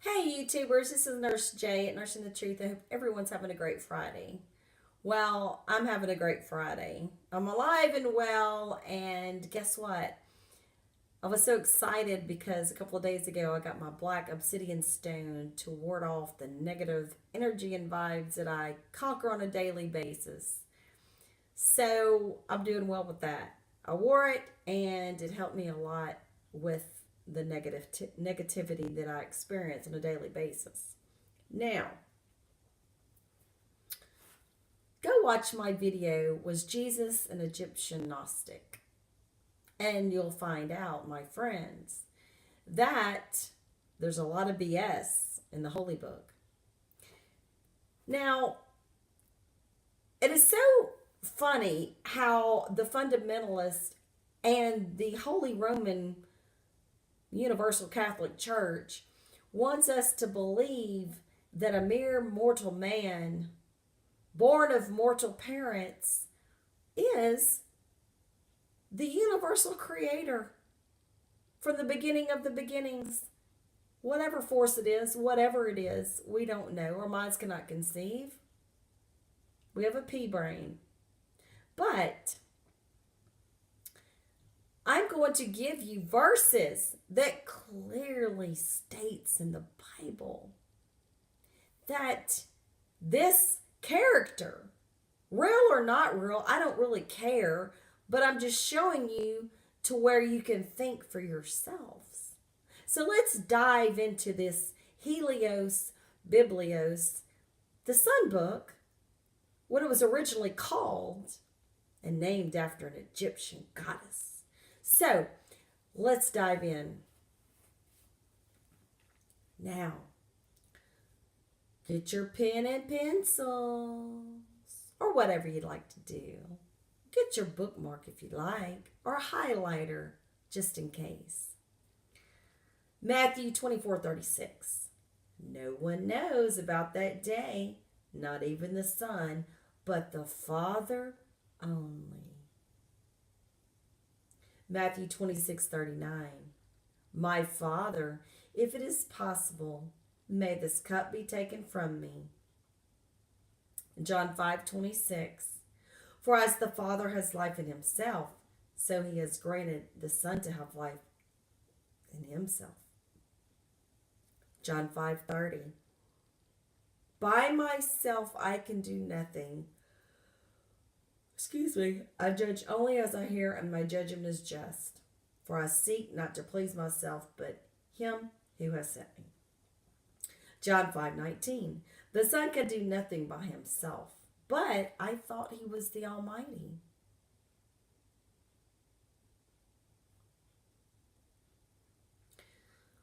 Hey YouTubers, this is Nurse J at Nursing the Truth. I hope everyone's having a great Friday. Well, I'm having a great Friday. I'm alive and well, and guess what? I was so excited because a couple of days ago I got my black obsidian stone to ward off the negative energy and vibes that I conquer on a daily basis. So I'm doing well with that. I wore it and it helped me a lot with the negativity that I experience on a daily basis. Now, go watch my video, Was Jesus an Egyptian Gnostic? And you'll find out, my friends, that there's a lot of BS in the Holy Book. Now, it is so funny how the fundamentalists and the Holy Roman Universal Catholic Church wants us to believe that a mere mortal man born of mortal parents is the universal creator from the beginning of the beginnings. Whatever force it is, whatever it is, we don't know. Our minds cannot conceive. We have a pea brain. But I'm going to give you verses that clearly states in the Bible that this character, real or not real, I don't really care, but I'm just showing you to where you can think for yourselves. So let's dive into this Helios Biblios, the Sun Book, what it was originally called and named after an Egyptian goddess. So let's dive in. Now, get your pen and pencils, or whatever you'd like to do. Get your bookmark if you like, or a highlighter, just in case. Matthew 24:36. No one knows about that day, not even the Son, but the Father only. Matthew 26:39. My Father, if it is possible, may this cup be taken from me. John 5:26. For as the Father has life in himself, so he has granted the Son to have life in himself. John 5:30. By myself I can do nothing. I judge only as I hear, and my judgment is just. For I seek not to please myself, but him who has sent me. John 5:19. The Son can do nothing by himself, but I thought he was the Almighty.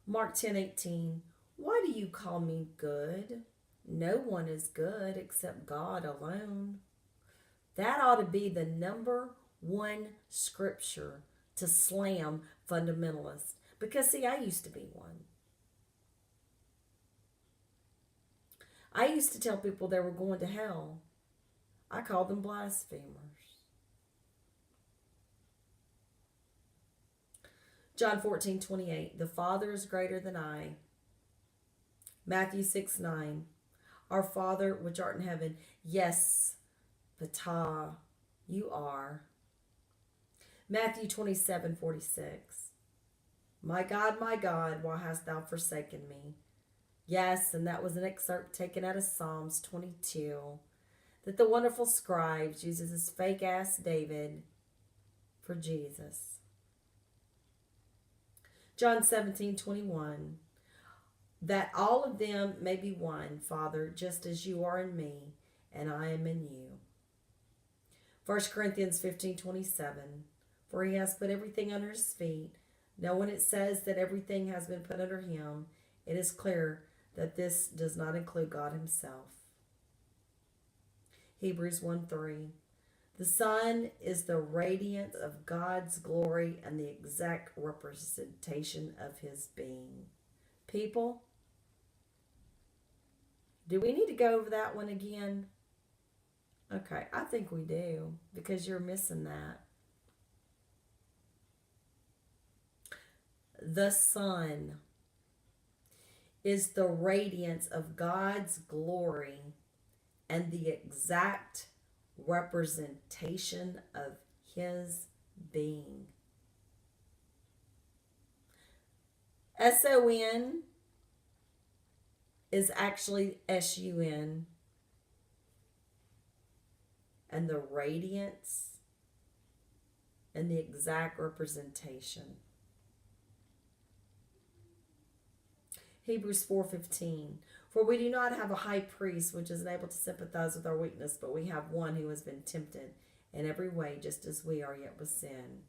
Mark 10:18. Why do you call me good? No one is good except God alone. That ought to be the number one scripture to slam fundamentalists. Because, see, I used to be one. I used to tell people they were going to hell. I called them blasphemers. John 14:28. The Father is greater than I. Matthew 6:9. Our Father which art in heaven. Yes, Pata, you are. Matthew 27:46. My God, why hast thou forsaken me? Yes, and that was an excerpt taken out of Psalms 22 that the wonderful scribes uses this fake ass David for Jesus. John 17:21. That all of them may be one, Father, just as you are in me, and I am in you. 1 Corinthians 15:27. For he has put everything under his feet. Now when it says that everything has been put under him, it is clear that this does not include God himself. Hebrews 1:3. The Son is the radiance of God's glory and the exact representation of his being. People, do we need to go over that one again? Okay, I think we do, because you're missing that. The Son is the radiance of God's glory and the exact representation of his being. SON is actually SUN, and the radiance and the exact representation. Hebrews 4:15. For we do not have a high priest which is able to sympathize with our weakness, but we have one who has been tempted in every way just as we are, yet with sin.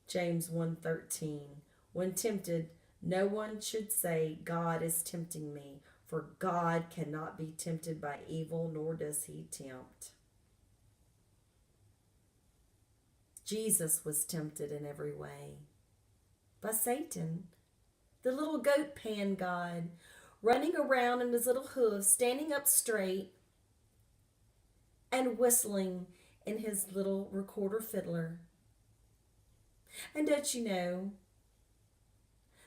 James 1:13. When tempted, no one should say, God is tempting me, for God cannot be tempted by evil, nor does he tempt. Jesus was tempted in every way by Satan, the little goat pan god, running around in his little hooves, standing up straight, and whistling in his little recorder fiddler. And don't you know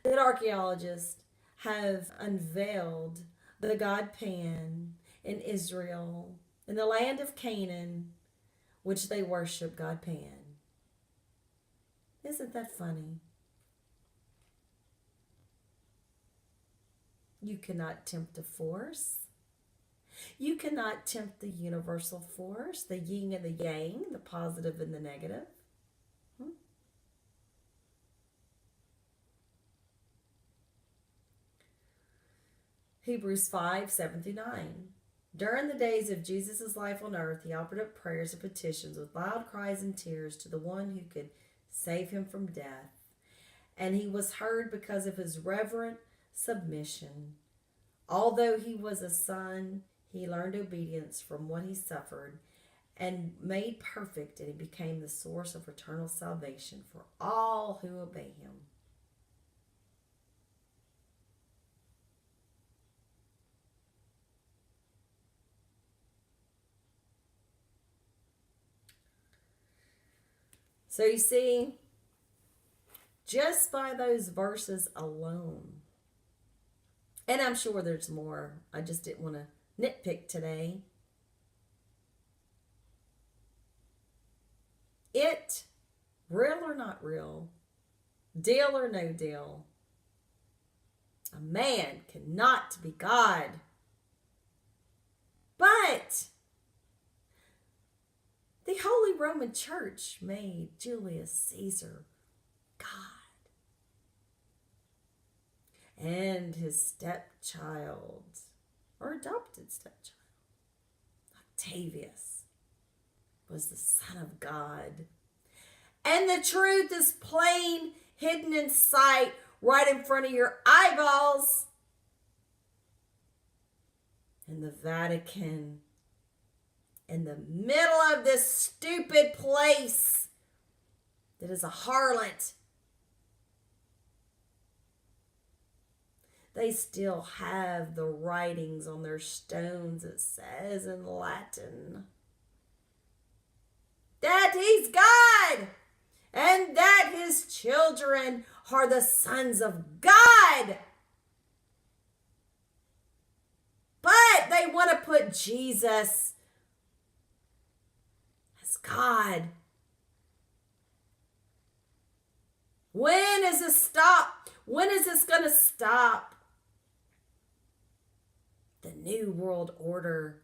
that archaeologists have unveiled the god Pan in Israel, in the land of Canaan, which they worship God Pan? Isn't that funny? You cannot tempt a force. You cannot tempt the universal force, the yin and the yang, the positive and the negative. Hebrews 5:7-9. During the days of Jesus' life on earth, he offered up prayers and petitions with loud cries and tears to the one who could save him from death. And he was heard because of his reverent submission. Although he was a son, he learned obedience from what he suffered and made perfect, and he became the source of eternal salvation for all who obey him. So you see, just by those verses alone, and I'm sure there's more, I just didn't want to nitpick today. It, real or not real, deal or no deal, a man cannot be God. But the Holy Roman Church made Julius Caesar God. And his stepchild, or adopted stepchild, Octavius, was the Son of God. And the truth is plain, hidden in sight, right in front of your eyeballs. In the Vatican, in the middle of this stupid place that is a harlot, they still have the writings on their stones. It says in Latin that he's God and that his children are the sons of God. But they want to put Jesus as God. When is this stop? When is this going to stop? The New World Order.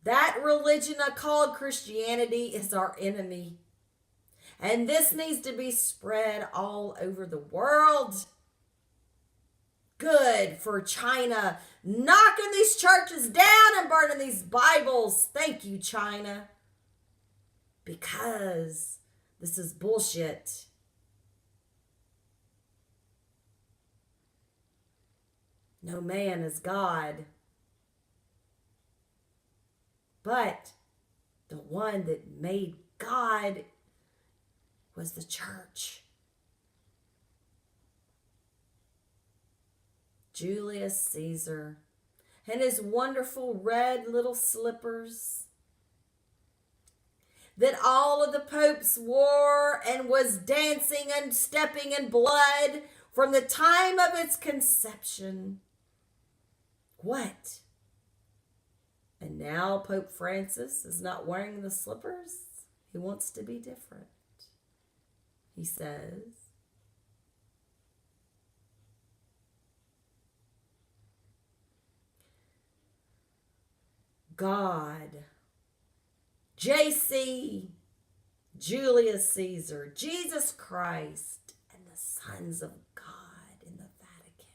That religion called Christianity is our enemy. And this needs to be spread all over the world. Good for China, knocking these churches down and burning these Bibles. Thank you, China. Because this is bullshit. No man is God. But the one that made God was the church. Julius Caesar and his wonderful red little slippers that all of the popes wore and was dancing and stepping in blood from the time of its conception. What? And now Pope Francis is not wearing the slippers? He wants to be different. He says, God, JC, Julius Caesar, Jesus Christ, and the sons of God in the Vatican.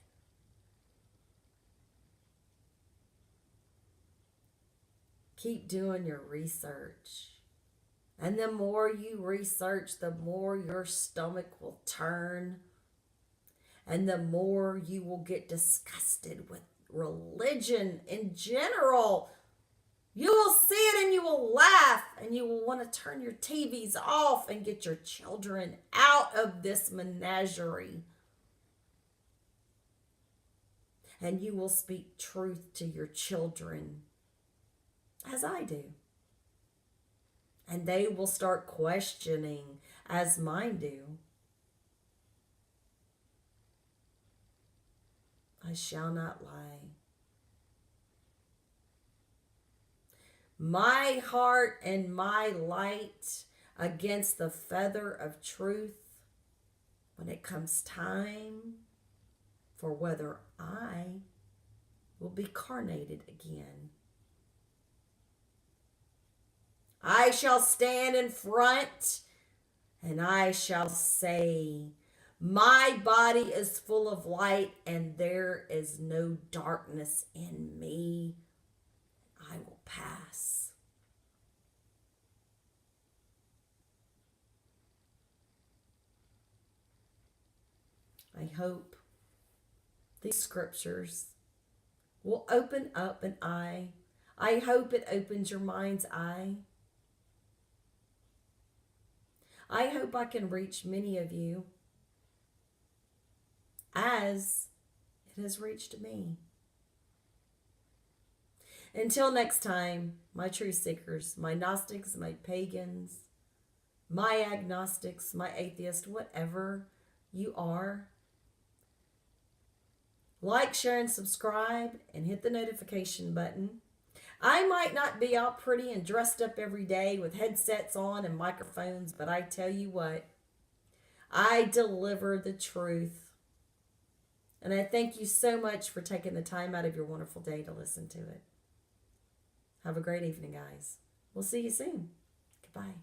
Keep doing your research. And the more you research, the more your stomach will turn. And the more you will get disgusted with religion in general. You will see it and you will laugh and you will want to turn your TVs off and get your children out of this menagerie. And you will speak truth to your children, as I do. And they will start questioning, as mine do. I shall not lie. My heart and my light against the feather of truth when it comes time for whether I will be carnated again. I shall stand in front and I shall say, my body is full of light and there is no darkness in me. I will pass. I hope these scriptures will open up an eye. I hope it opens your mind's eye. I hope I can reach many of you as it has reached me. Until next time, my truth seekers, my Gnostics, my pagans, my agnostics, my atheists, whatever you are, like, share, and subscribe, and hit the notification button. I might not be all pretty and dressed up every day with headsets on and microphones, but I tell you what, I deliver the truth. And I thank you so much for taking the time out of your wonderful day to listen to it. Have a great evening, guys. We'll see you soon. Goodbye.